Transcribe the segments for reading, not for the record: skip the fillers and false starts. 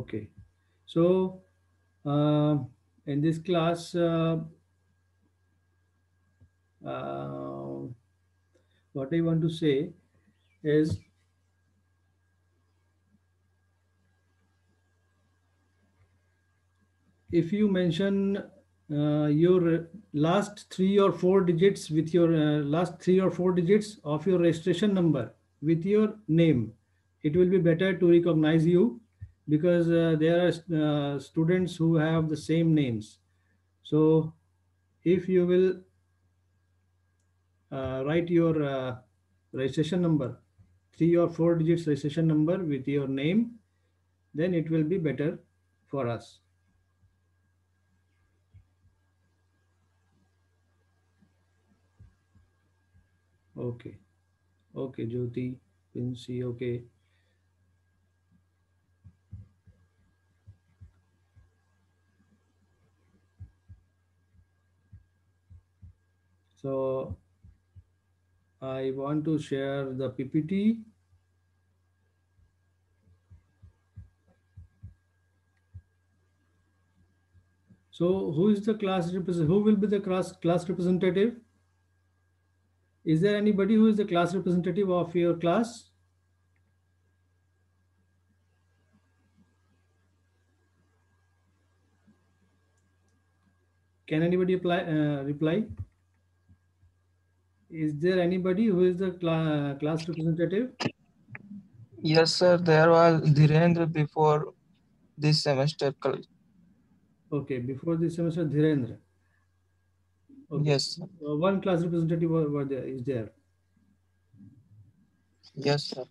Okay. So uh, in this class, uh, what I want to say is, if you mention your last 3 or 4 digits with your last 3 or 4 digits of your registration number with your name, it will be better to recognize you, because there are students who have the same names. So if you will write your registration number, 3 or 4 digits registration number with your name, then it will be better for us. Okay. Okay, Jyoti, Pincy, okay. So I want to share the PPT. So who is the class representative? Who will be the class representative? Is there anybody who is the class representative of your class? Can anybody reply? Is there anybody who is the class representative? Yes, sir. There was Dhirendra before this semester. Okay, before this semester, Dhirendra. Okay, Yes, sir. one class representative is there. Yes, sir.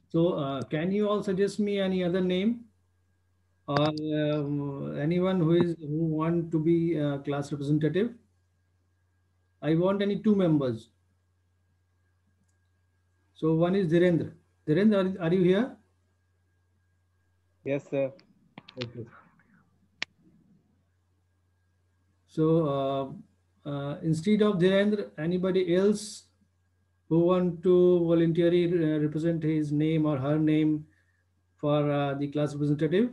So can you all suggest me any other name, or anyone who want to be class representative? I want any two members. So one is Dhirendra. Dhirendra, are you here? Yes, sir. Okay. So instead of Dhirendra, anybody else who want to voluntarily represent his name or her name for the class representative?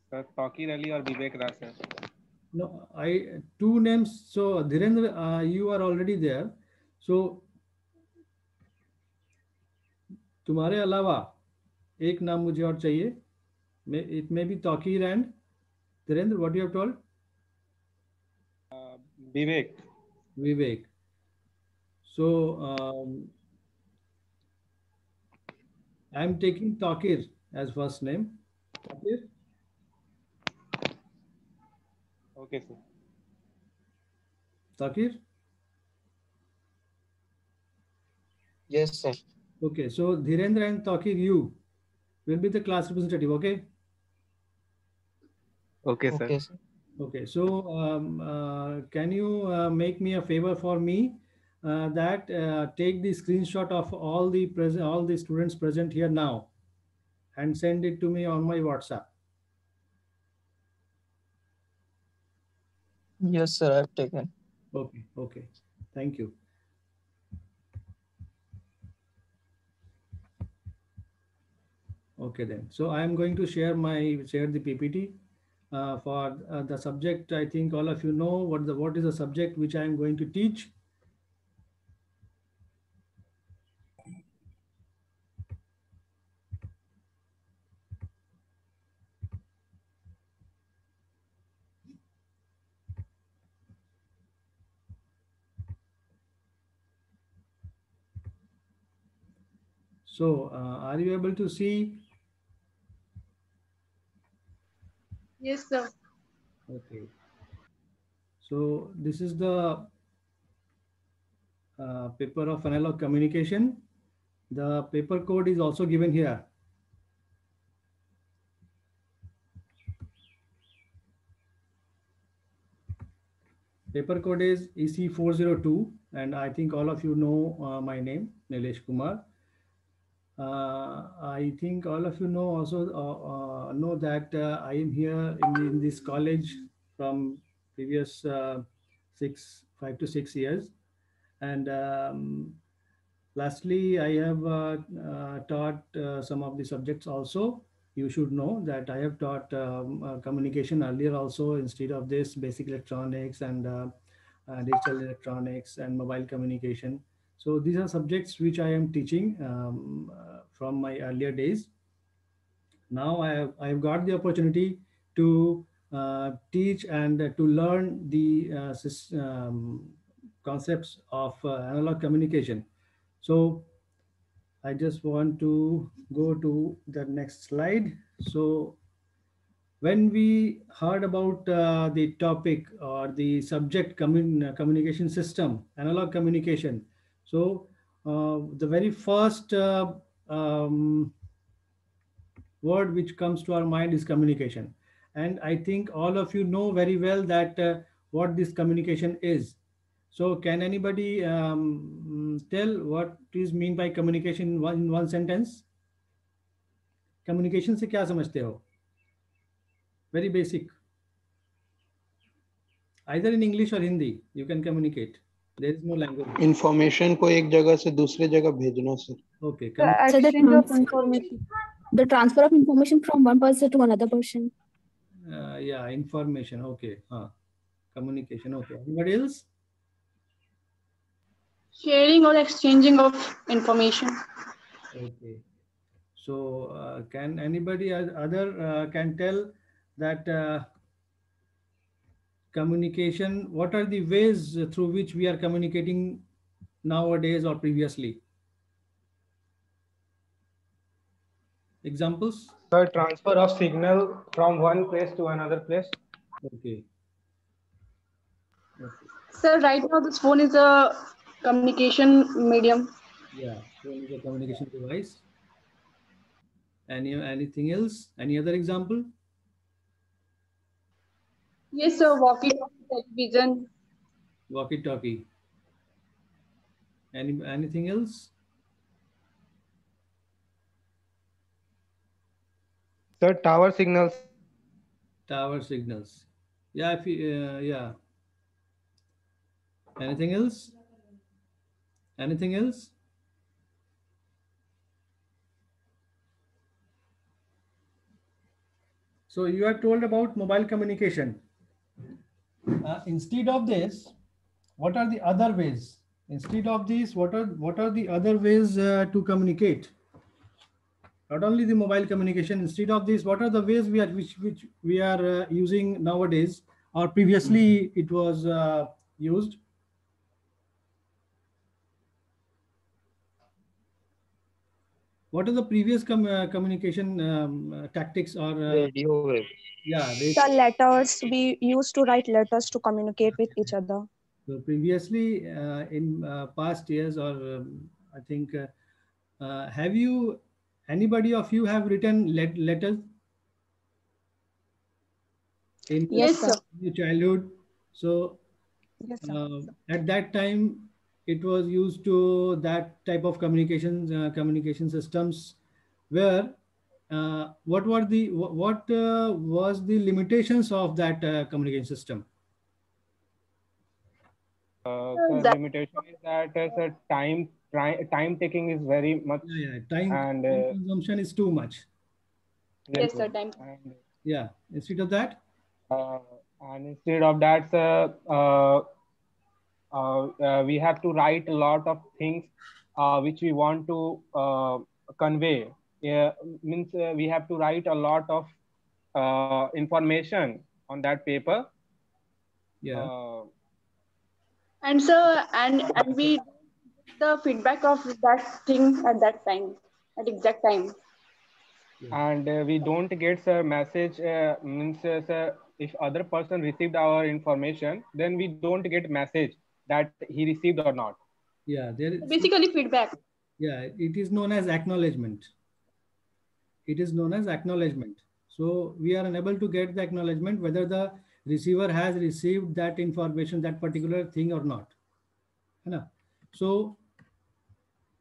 Sir, Taqir Ali or Vivek Raj, sir. No, I two names. So Dhirendra, you are already there. So तुम्हारे अलावा एक नाम मुझे और चाहिए. It may be Taqir and Dhirendra. What you have told? Vivek. Vivek. So I am taking Taqir as first name. Taqir. Okay, sir. Taqir. Yes, sir. Okay. So Dhirendra and Taqir, you will be the class representative. Okay. Okay, sir. Okay, sir. Okay. So can you make me a favor for me? That take the screenshot of all the students present here now and send it to me on my WhatsApp. Yes, sir. I've taken. Okay, okay. Thank you. Okay then. So I am going to share the PPT for the subject. I think all of you know what is the subject which I am going to teach. So are you able to see? Yes, sir. Okay. So this is the paper of analog communication. The paper code is also given here. Paper code is EC402, and I think all of you know my name, Nilesh Kumar. I think all of you know also know that I am here in this college from previous 5 to 6 years, and Lastly, I have taught some of the subjects also. You should know that I have taught communication earlier also instead of this basic electronics and digital electronics and mobile communication. So these are subjects which I am teaching from my earlier days. Now I have got the opportunity to teach and to learn the concepts of analog communication. So I just want to go to the next slide. So when we heard about the topic or the subject communication system, analog communication, so the very first um, word which comes to our mind is communication. And I think all of you know very well that what this communication is. So can anybody tell what is mean by communication in one sentence? Communication से क्या समझते हो? Very basic. Either in English or Hindi, you can communicate. There is no language. Information को एक जगह से दूसरे जगह भेजना sir. Okay. The exchange of information. The transfer of information from one person to another person. Yeah, information. Okay. Communication. Okay. Anybody else? Sharing or exchanging of information. Okay. So can anybody other can tell that communication, what are the ways through which we are communicating nowadays or previously? Examples? Sir, transfer of signal from one place to another place. Okay. Sir, right now this phone is a communication medium. Yeah, phone is a communication device. Anything else? Any other example? Yes, sir. Walkie-talkie, television. Walkie-talkie. Anything else? Sir, tower signals. Tower signals. Yeah, if you, yeah. Anything else? Anything else? So you are told about mobile communication. Instead of this, what are the other ways? Instead of these, what are the other ways to communicate? Not only the mobile communication. Instead of this, what are the ways which we are using nowadays, or previously it was used? What are the previous communication tactics or Radio wave. yeah? The letters, we used to write letters to communicate with each other. So previously, in past years, or I think, have you, anybody of you have written letters in Yes, sir. your childhood? So Yes, sir. at that time, it was used to that type of communication systems, where what was the limitations of that communication system? Sir, that- limitation is that sir, time taking is very much. Yeah, time And consumption is too much. Yes, sir. Time. And, Yeah. Instead of that, and instead of that, sir, we have to write a lot of things which we want to convey. Yeah, means we have to write a lot of information on that paper. yeah. And sir, and we get the feedback of that thing at that time, at exact time. And we don't get sir message means sir, if other person received our information, then we don't get message that he received or not. Yeah, there is, Basically, feedback. yeah, it is known as acknowledgement. It is known as acknowledgement. So we are unable to get the acknowledgement whether the receiver has received that information, that particular thing or not. So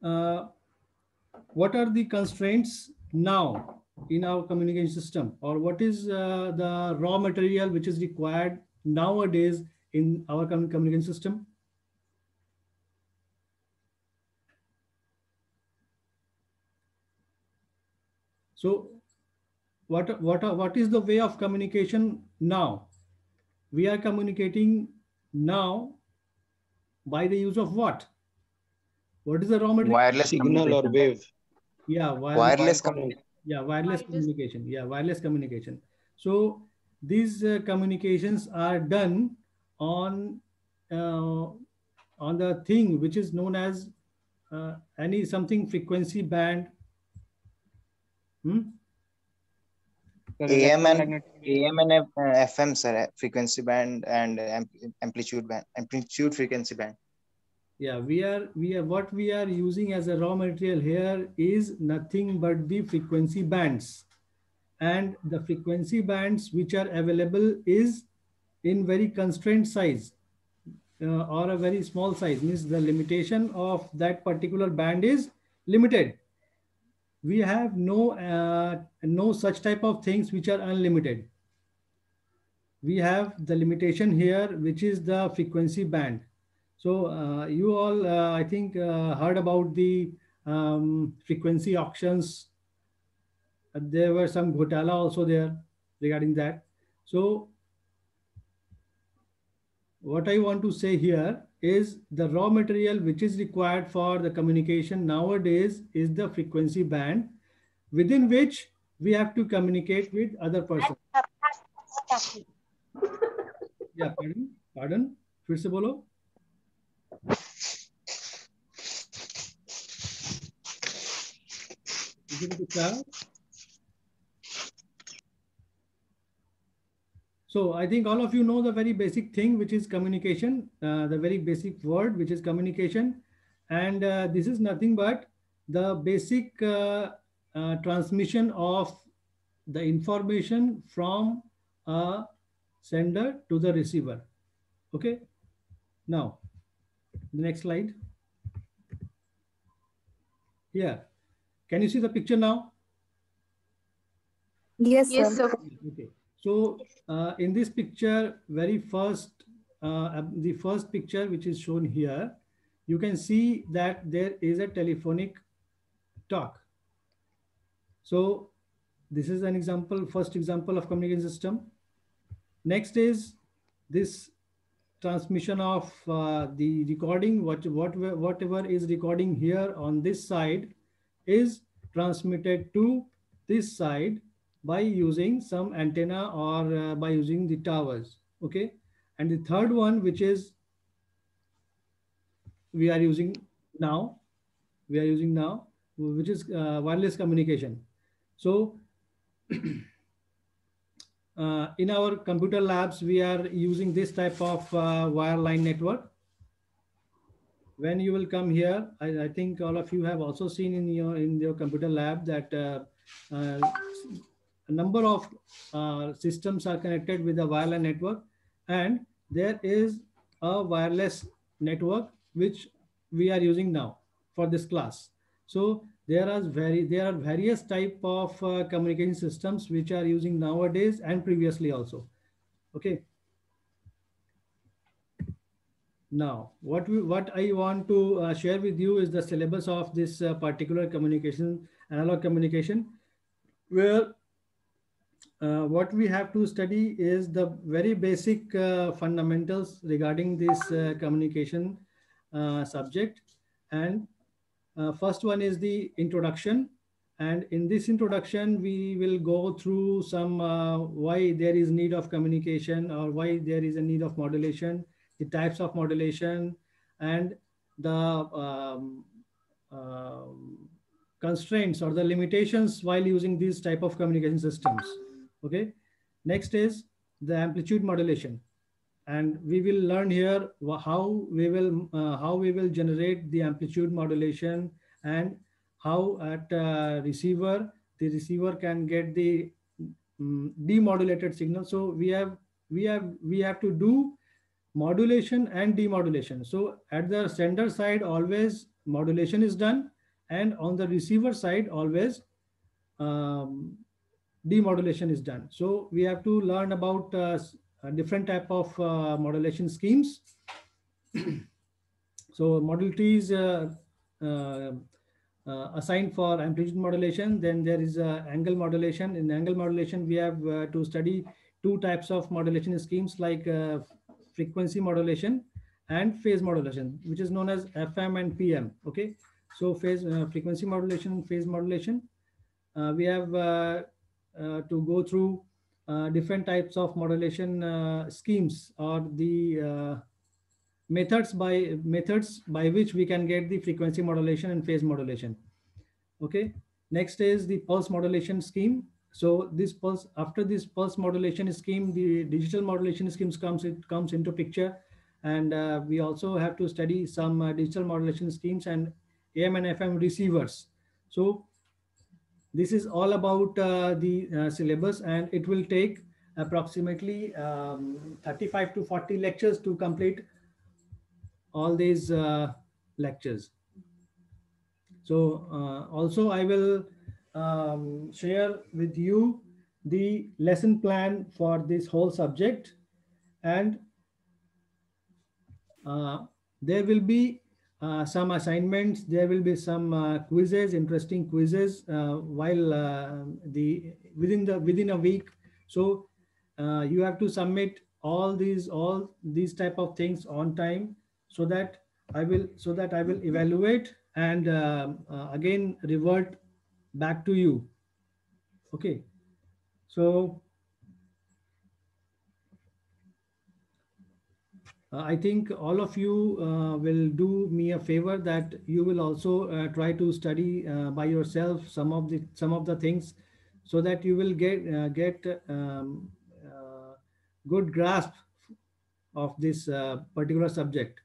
what are the constraints now in our communication system, or what is the raw material which is required nowadays in our communication system? So what is the way of communication now? We are communicating now by the use of what? What is the raw material? Wireless Signal or communication. wave. Yeah, Wireless communication. yeah, wireless communication. Yeah, wireless communication. So these communications are done on the thing which is known as any something frequency band. Sir, AM and electromagnetic wave. AM and FM, sir, frequency band and amplitude frequency band. Yeah, we are what we are using as a raw material here is nothing but the frequency bands, and the frequency bands which are available is in very constrained size or a very small size, means the limitation of that particular band is limited. We have no such type of things which are unlimited. We have the limitation here, which is the frequency band. So you all, I think, heard about the frequency auctions. There were some ghotala also there regarding that. So what I want to say here is the raw material which is required for the communication nowadays is the frequency band within which we have to communicate with other person. Yeah, pardon, फिर से बोलो. Is it clear? So I think all of you know the very basic thing, which is communication, the very basic word, which is communication. And this is nothing but the basic transmission of the information from a sender to the receiver. Okay. Now, the next slide. Here. Can you see the picture now? Yes, Yes, sir. sir. Okay. So in this picture, the first picture which is shown here, you can see that there is a telephonic talk. So this is an example, first example of communication system. Next is this transmission of the recording, whatever is recording here on this side is transmitted to this side by using some antenna or by using the towers. Okay. And the third one, which is we are using now, which is wireless communication. So in our computer labs, we are using this type of wireline network. When you will come here, I think all of you have also seen in your computer lab that a number of systems are connected with the wireline network, and there is a wireless network which we are using now for this class. So there are various type of communication systems which are using nowadays and previously also. Okay. Now, what I want to share with you is the syllabus of this particular communication, analog communication, where what we have to study is the very basic fundamentals regarding this communication subject. And first one is the introduction. And in this introduction, we will go through some why there is need of communication or why there is a need of modulation, the types of modulation, and the constraints or the limitations while using these type of communication systems. Okay. Next is the amplitude modulation, and we will learn here how we will generate the amplitude modulation and how at the receiver can get the demodulated signal. So we have to do modulation and demodulation. So at the sender side, always modulation is done, and on the receiver side, always demodulation is done. So we have to learn about a different type of modulation schemes. So modalities assigned for amplitude modulation. Then there is angle modulation. In angle modulation, we have to study two types of modulation schemes, like frequency modulation and phase modulation, which is known as FM and PM. Okay, so frequency modulation and phase modulation, we have to go through different types of modulation schemes, or the methods by which we can get the frequency modulation and phase modulation. Okay, next is the pulse modulation scheme. So this pulse, after this pulse modulation scheme, the digital modulation schemes comes into picture, and we also have to study some digital modulation schemes and AM and FM receivers. So this is all about the syllabus, and it will take approximately 35 to 40 lectures to complete all these lectures. So also I will share with you the lesson plan for this whole subject, and there will be some assignments, there will be some quizzes, interesting quizzes while within a week. So you have to submit all these type of things on time, so that I will evaluate and again revert back to you. Okay, so I think all of you will do me a favor, that you will also try to study by yourself some of the things, so that you will get good grasp of this particular subject.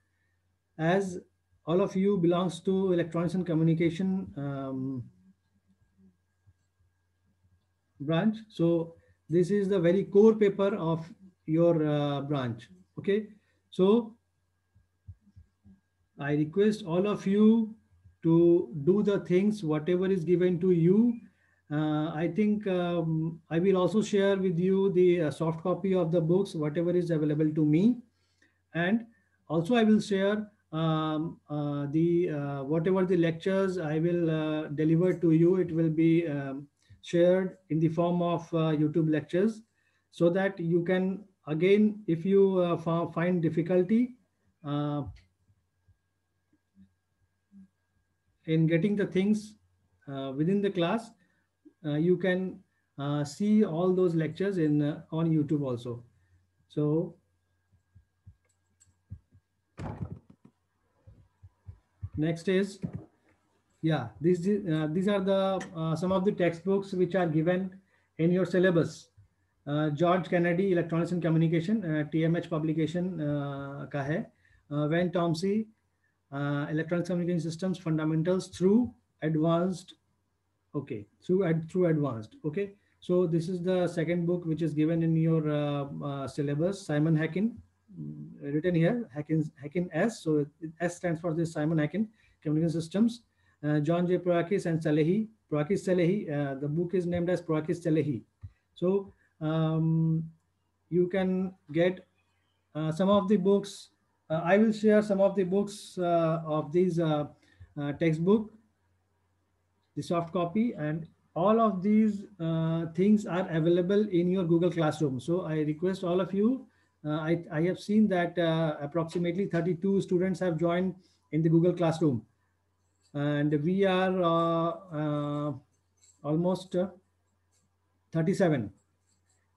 As all of you belongs to electronics and communication branch, so this is the very core paper of your branch. Okay, so I request all of you to do the things whatever is given to you. I think I will also share with you the soft copy of the books, whatever is available to me, and also I will share whatever the lectures I will deliver to you. It will be shared in the form of YouTube lectures, so that you can, again, if you find difficulty in getting the things within the class, you can see all those lectures on YouTube also. So next is, yeah, these are the some of the textbooks which are given in your syllabus. George Kennedy, Electronics and Communication, TMH publication का है. Van Tomsey, Electronics Communication Systems Fundamentals through Advanced. Okay, through Advanced. Okay, so this is the second book which is given in your syllabus. Simon Hackin, written here, Hackin S. So S stands for this, Simon Hackin, Communication Systems. John J. Prokis and Salehi. The book is named as Prokis Salehi. So you can get some of the books. I will share some of the books of these textbook, the soft copy, and all of these things are available in your Google Classroom. So I request all of you, I have seen that approximately 32 students have joined in the Google Classroom, and we are almost 37.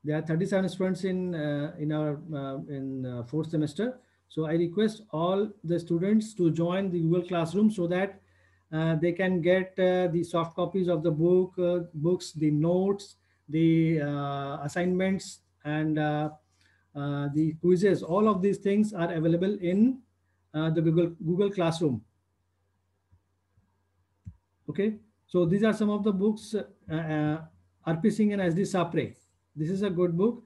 There are 37 students in our fourth semester. So I request all the students to join the Google Classroom, so that they can get the soft copies of the books, the notes, the assignments, and the quizzes. All of these things are available in the Google Classroom. Okay, so these are some of the books. R.P. Singh and S.D. Sapre. This is a good book.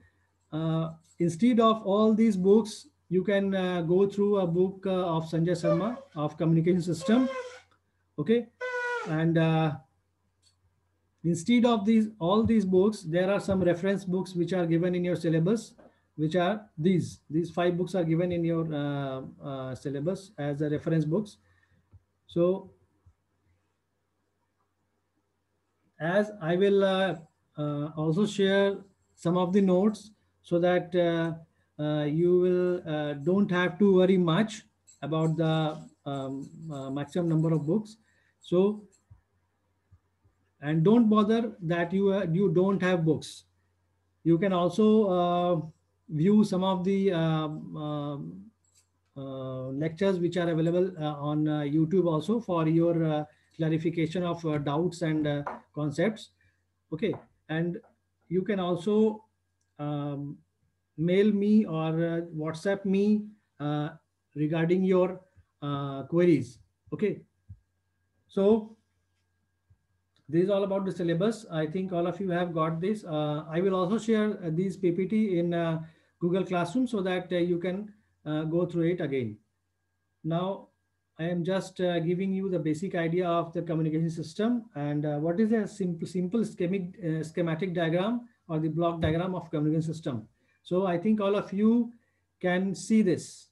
Instead of all these books, you can go through a book of Sanjay Sharma of Communication System. Okay, and instead of all these books, there are some reference books which are given in your syllabus, which are these 5 books are given in your syllabus as a reference books. So as I will also share some of the notes so that you will don't have to worry much about the maximum number of books. So, and don't bother that you don't have books. You can also view some of the lectures which are available on YouTube also for your clarification of doubts and concepts. Okay, and you can also um, mail me or WhatsApp me regarding your queries. Okay, so this is all about the syllabus. I think all of you have got this. I will also share these PPT in Google Classroom so that you can go through it again. Now, I am just giving you the basic idea of the communication system and what is a simple schematic diagram or the block diagram of communication system. So I think all of you can see this.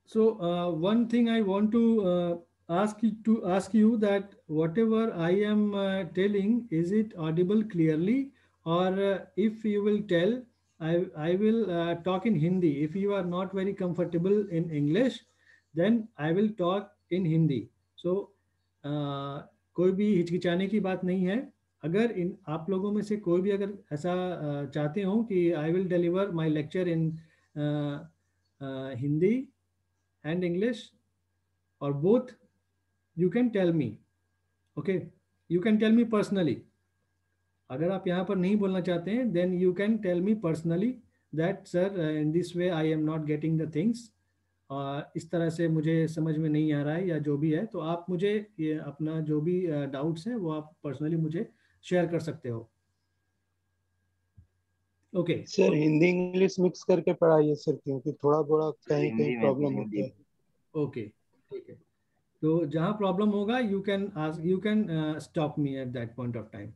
So one thing I want to ask you that whatever I am telling, is it audible clearly, or if you will tell, I will talk in Hindi. If you are not very comfortable in English, then I will talk in Hindi. So कोई भी हिचकिचाने की बात नहीं है. अगर इन आप लोगों में से कोई भी अगर ऐसा चाहते हो कि I will deliver my lecture in Hindi and English or both, you can tell me. Okay, you can tell me personally. अगर आप यहाँ पर नहीं बोलना चाहते हैं, then you can tell me personally that sir in this way I am not getting the things. इस तरह से मुझे समझ में नहीं आ रहा है या जो भी है, तो आप मुझे ये अपना जो भी डाउट्स हैं वो आप पर्सनली मुझे शेयर कर सकते हो. Okay sir Hindi English mix करके पढ़ाइए सर, क्योंकि थोड़ा थोड़ा कहीं कहीं प्रॉब्लम होता है. ओके ठीक है, तो जहाँ प्रॉब्लम होगा you can stop me at that point of time.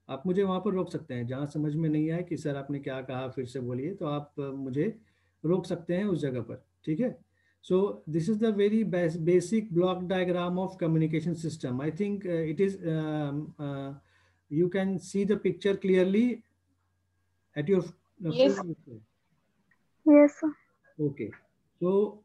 आप मुझे वहाँ पर रोक सकते हैं. जहाँ समझ में नहीं आए कि सर आपने क्या कहा फिर से बोलिए, तो आप मुझे रोक सकते हैं उस जगह पर. ठीक है. So this is the very basic block diagram of communication system. I think it is you can see the picture clearly at your Yes. Yes, sir. Okay. तो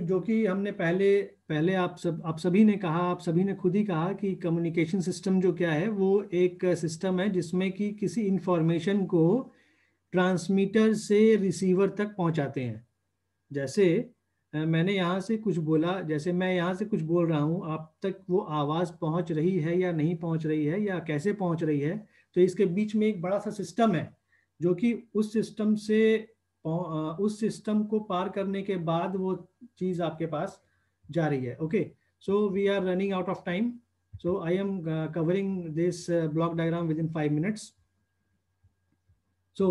जो कि हमने पहले आप सभी ने कहा, आप सभी ने खुद ही कहा कि कम्युनिकेशन सिस्टम जो क्या है वो एक सिस्टम है जिसमें कि किसी इंफॉर्मेशन को ट्रांसमीटर से रिसीवर तक पहुंचाते हैं. जैसे मैंने यहाँ से कुछ बोला, जैसे मैं यहाँ से कुछ बोल रहा हूँ, आप तक वो आवाज़ पहुँच रही है या नहीं पहुँच रही है या कैसे पहुँच रही है, तो इसके बीच में एक बड़ा सा सिस्टम है जो कि उस सिस्टम को पार करने के बाद वो चीज़ आपके पास जा रही है. Okay, so we are running out of time, so I am covering this block diagram within 5 minutes. So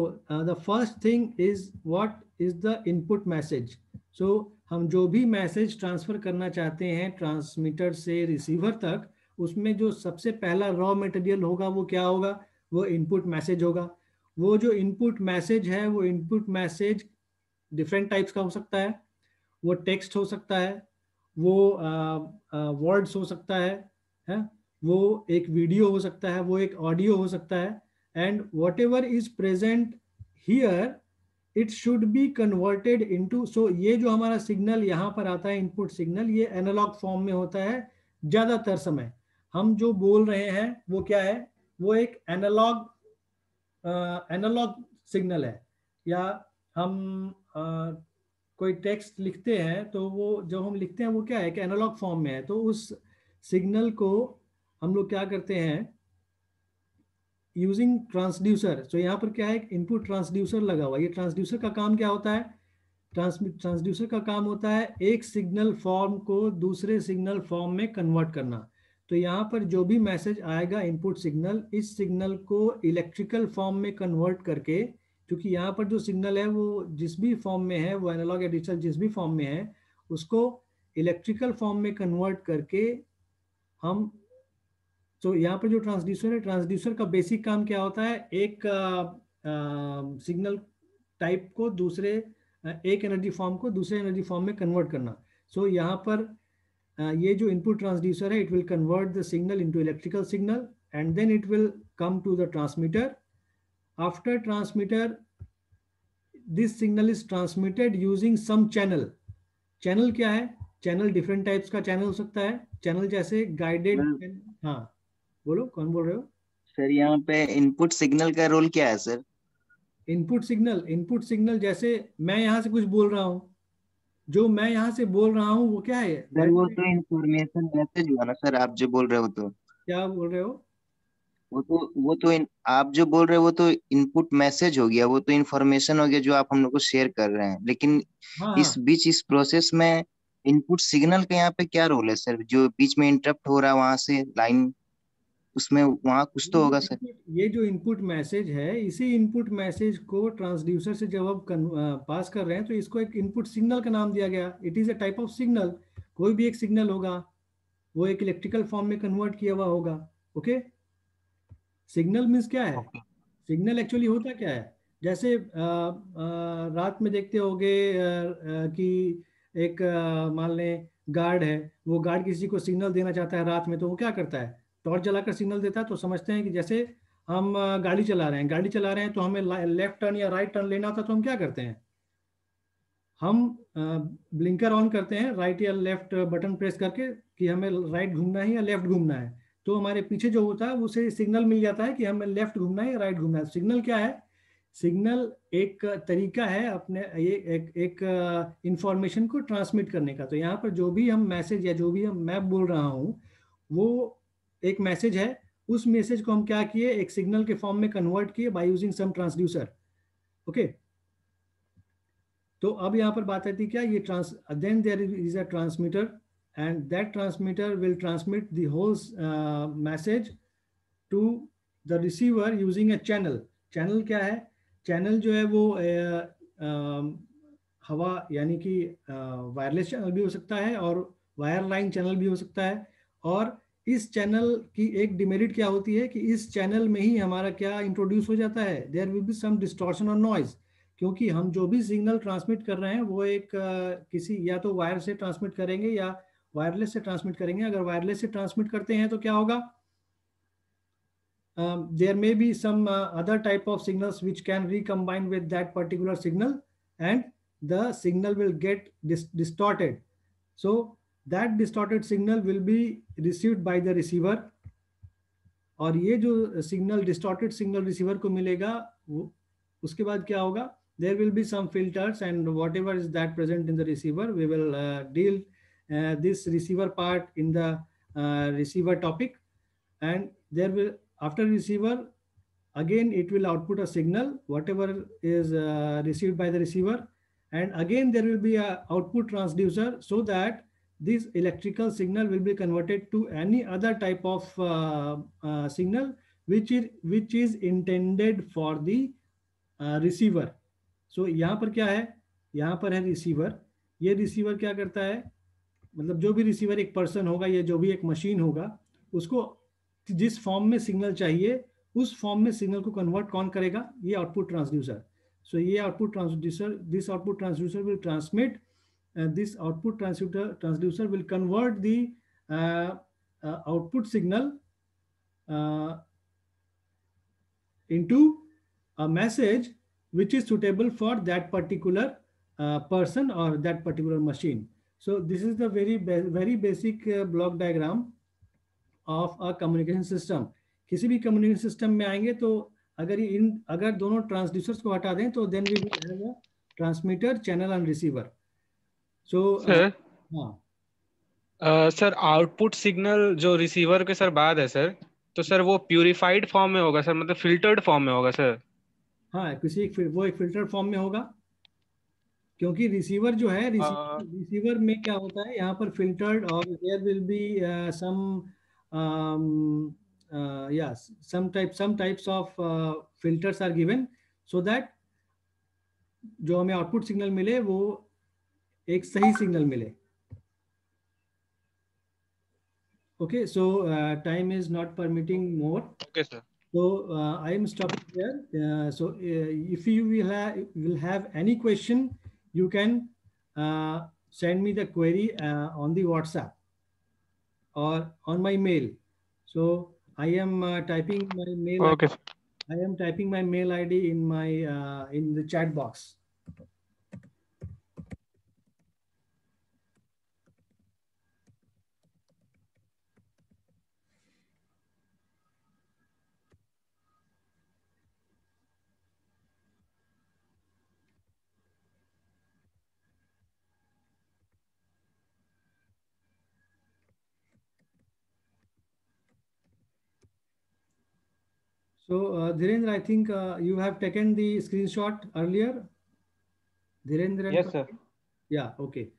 the first thing is what is the input message. So हम जो भी मैसेज ट्रांसफर करना चाहते हैं transmitter से receiver तक, उसमें जो सबसे पहला रॉ मटेरियल होगा वो क्या होगा, वो इनपुट मैसेज होगा. वो जो इनपुट मैसेज है वो इनपुट मैसेज डिफरेंट टाइप्स का हो सकता है. वो टेक्स्ट हो सकता है, वो वर्ड्स हो सकता है, वो एक वीडियो हो सकता है, वो एक ऑडियो हो सकता है. And whatever is present here, it should be converted into. So ये जो हमारा सिग्नल यहाँ पर आता है, इनपुट सिग्नल, ये एनालॉग फॉर्म में होता है. ज़्यादातर समय हम जो बोल रहे हैं वो क्या है, वो एक एनालॉग सिग्नल है. या हम कोई टेक्स्ट लिखते हैं तो वो जो हम लिखते हैं वो क्या है कि एनालॉग फॉर्म में है. तो उस सिग्नल को हम लोग क्या करते हैं, यूजिंग ट्रांसड्यूसर. तो यहाँ पर क्या है, इनपुट ट्रांसड्यूसर लगा हुआ. ये ट्रांसड्यूसर का काम क्या होता है, ट्रांसड्यूसर का काम होता है एक सिग्नल फॉर्म को दूसरे सिग्नल फॉर्म में कन्वर्ट करना. तो यहाँ पर जो भी मैसेज आएगा इनपुट सिग्नल, इस सिग्नल को इलेक्ट्रिकल फॉर्म में कन्वर्ट करके, क्योंकि यहाँ पर जो सिग्नल है वो जिस भी फॉर्म में है, वो एनालॉग या डिजिटल जिस भी फॉर्म में है, उसको इलेक्ट्रिकल फॉर्म में कन्वर्ट करके हम. तो यहाँ पर जो ट्रांसड्यूसर है, ट्रांसड्यूसर का बेसिक काम क्या होता है, एक सिग्नल टाइप को दूसरे, एक एनर्जी फॉर्म को दूसरे एनर्जी फॉर्म में कन्वर्ट करना. सो यहाँ पर ये जो इनपुट ट्रांसड्यूसर है, it will convert the signal into electrical signal and then it will come to the transmitter. After transmitter, this signal is transmitted using some channel. Channel क्या है? Channel different types का channel हो सकता है. Channel जैसे guided. हाँ बोलो, कौन बोल रहे हो? सर यहाँ पे इनपुट सिग्नल का रोल क्या है सर? इनपुट सिग्नल जैसे मैं यहाँ से कुछ बोल रहा हूँ, जो मैं यहाँ से बोल रहा हूँ वो क्या है? सर वो तो इंफॉर्मेशन मैसेज हुआ ना सर, आप जो बोल रहे हो तो क्या बोल रहे हो? आप जो बोल रहे हो वो तो इनपुट मैसेज हो गया, वो तो इंफॉर्मेशन हो गया जो आप हम लोग को शेयर कर रहे हैं। लेकिन हाँ, इस बीच इस प्रोसेस में इनपुट सिग्नल का यहाँ पे क्या रोल है सर? जो बीच में इंटरप्ट हो रहा है वहां से लाइन, उसमें वहां कुछ तो होगा सर। ये जो इनपुट मैसेज है, इसी इनपुट मैसेज को ट्रांसड्यूसर से जब आप पास कर रहे हैं तो इसको एक इनपुट सिग्नल का नाम दिया गया. It is a type of signal. कोई भी एक सिग्नल होगा, वो एक इलेक्ट्रिकल फॉर्म में कन्वर्ट किया हुआ होगा. ओके, सिग्नल मीन्स क्या है? सिग्नल एक्चुअली होता क्या है? जैसे रात में देखते होगे कि एक मान लें गार्ड है, वो गार्ड किसी को सिग्नल देना चाहता है रात में, तो वो क्या करता है? टॉर्च जलाकर सिग्नल देता है. तो समझते हैं कि जैसे हम गाड़ी चला रहे हैं तो हमें लेफ्ट टर्न या राइट टर्न लेना होता है, तो हम क्या करते हैं? हम ब्लिंकर ऑन करते हैं, राइट या लेफ्ट बटन प्रेस करके कि हमें राइट घूमना है या लेफ्ट घूमना है. तो हमारे पीछे जो होता है उसे सिग्नल मिल जाता है कि हमें लेफ्ट घूमना है या राइट घूमना है. सिग्नल क्या है? सिग्नल एक तरीका है अपने ये एक इंफॉर्मेशन को ट्रांसमिट करने का. तो यहाँ पर जो भी हम मैसेज या जो भी हम मैं बोल रहा हूँ वो एक मैसेज है. उस मैसेज को हम क्या किए? एक सिग्नल के फॉर्म में कन्वर्ट किए by using some transducer. Okay, तो अब यहाँ पर बात आती है क्या? ये then there is a transmitter and that transmitter will transmit the whole message to the receiver using a channel. Channel क्या है? Channel जो है वो हवा यानी कि वायरलेस चैनल भी हो सकता है और वायर लाइन चैनल भी हो सकता है. और इस चैनल की एक डिमेरिट क्या होती है कि इस चैनल में ही हमारा क्या इंट्रोड्यूस हो जाता है? There will be some distortion और नॉइज, क्योंकि हम जो भी सिग्नल ट्रांसमिट कर रहे हैं वो एक किसी या तो वायर से ट्रांसमिट करेंगे या वायरलेस से ट्रांसमिट करेंगे. अगर वायरलेस से ट्रांसमिट करते हैं तो क्या होगा? There may be some other type of signals which can recombine with that particular signal and the signal will get distorted. So that distorted signal will be received by the receiver. और ये जो signal distorted signal receiver को मिलेगा, वो उसके बाद क्या होगा? There will be some filters and whatever is that present in the receiver, we will deal this receiver part in the receiver topic. And there will, after receiver, again it will output a signal whatever is received by the receiver, and again there will be a output transducer so that this electrical signal will be converted to any other type of signal which is intended for the receiver. So यहाँ पर क्या है? यहाँ पर है receiver. ये receiver क्या करता है? मतलब जो भी रिसीवर एक पर्सन होगा या जो भी एक मशीन होगा, उसको जिस फॉर्म में सिग्नल चाहिए उस फॉर्म में सिग्नल को कन्वर्ट कौन करेगा? ये आउटपुट ट्रांसड्यूसर. सो ये output transducer, this output transducer will transmit, this output transducer will convert the output signal into a message which is suitable for that particular person or that particular machine. So this is the very basic block diagram of a communication system. किसी भी communication system में आएंगे तो अगर दोनों transducers को हटा दें तो then we will have a transmitter, channel and receiver. So sir output signal जो रिसीवर के सर बाद है सर, तो सर वो प्यूरिफाइड फॉर्म में होगा सर, मतलब फिल्टर्ड फॉर्म में होगा सर? हाँ, वो एक फिल्टर्ड फॉर्म में होगा, क्योंकि रिसीवर जो है रिसीवर में क्या होता है? यहाँ पर फिल्टर्ड और there will be some types of filters are given so that जो हमें आउटपुट सिग्नल मिले वो एक सही सिग्नल मिले. Okay, so time is not permitting more. Okay, sir. So I am stopping here. So if you will have any question, you can send me the query on the WhatsApp. or on my mail. So I am typing my mail. Okay. I am typing my mail ID in my in the chat box. So, Dhirendra, I think you have taken the screenshot earlier. Dhirendra? Yes, sir. Yeah, okay.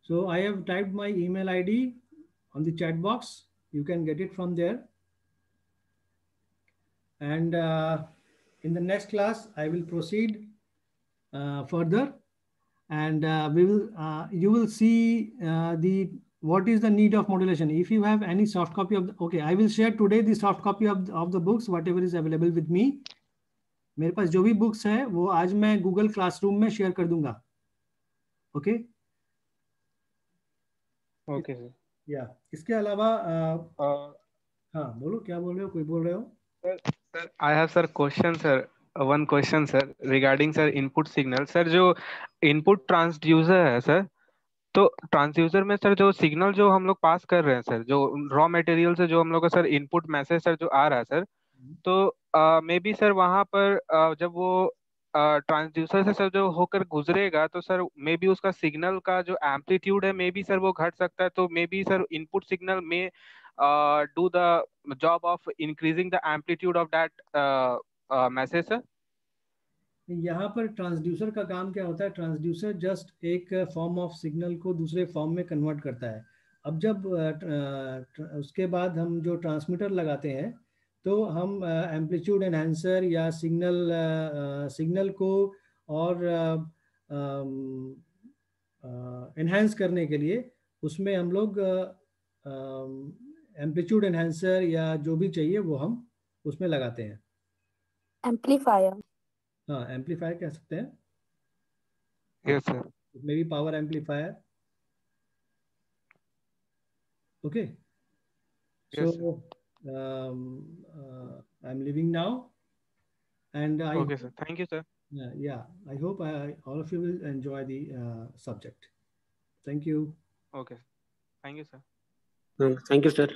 So I have typed my email ID on the chat box. You can get it from there. And in the next class, I will proceed further, and you will see what is the need of modulation. If you have any soft copy of okay, I will share today the soft copy of the books, whatever is available with me. मेरे पास जो भी books है वो आज मैं Google classroom में share कर दूंगा. Okay okay sir. या इसके अलावा हाँ बोलो, क्या बोल रहे हो, कोई बोल रहे हो? Sir I have sir question sir, one question sir regarding sir input signal. Sir जो इनपुट ट्रांसड्यूसर है सर, तो ट्रांसड्यूसर में सर जो सिग्नल जो हम लोग पास कर रहे हैं सर, जो रॉ मटेरियल से जो हम लोग का सर इनपुट मैसेज सर जो आ रहा है सर, तो मे बी सर वहां पर जब वो ट्रांसड्यूसर से सर जो होकर गुजरेगा तो सर मे बी उसका सिग्नल का जो एम्पलीट्यूड है मे बी सर वो घट सकता है. तो maybe sir input signal में do the job of increasing the amplitude of that message sir. यहाँ पर ट्रांसड्यूसर का काम क्या होता है? ट्रांसड्यूसर जस्ट एक फॉर्म ऑफ सिग्नल को दूसरे फॉर्म में कन्वर्ट करता है. अब जब उसके बाद हम जो ट्रांसमीटर लगाते हैं तो हम एम्पलीट्यूड एनहांसर या सिग्नल को और एनहांस करने के लिए उसमें हम लोग एम्पलीट्यूड एनहांसर या जो भी चाहिए वो हम उसमें लगाते हैं. एम्पलीफायर. हाँ, एम्पलीफायर कह सकते हैं. Yes sir. May be power amplifier. Okay, so I M living now and I Okay sir, thank you sir. Yeah, I hope all of you will enjoy the subject. Thank you. Okay, thank you sir. Thank you, sir.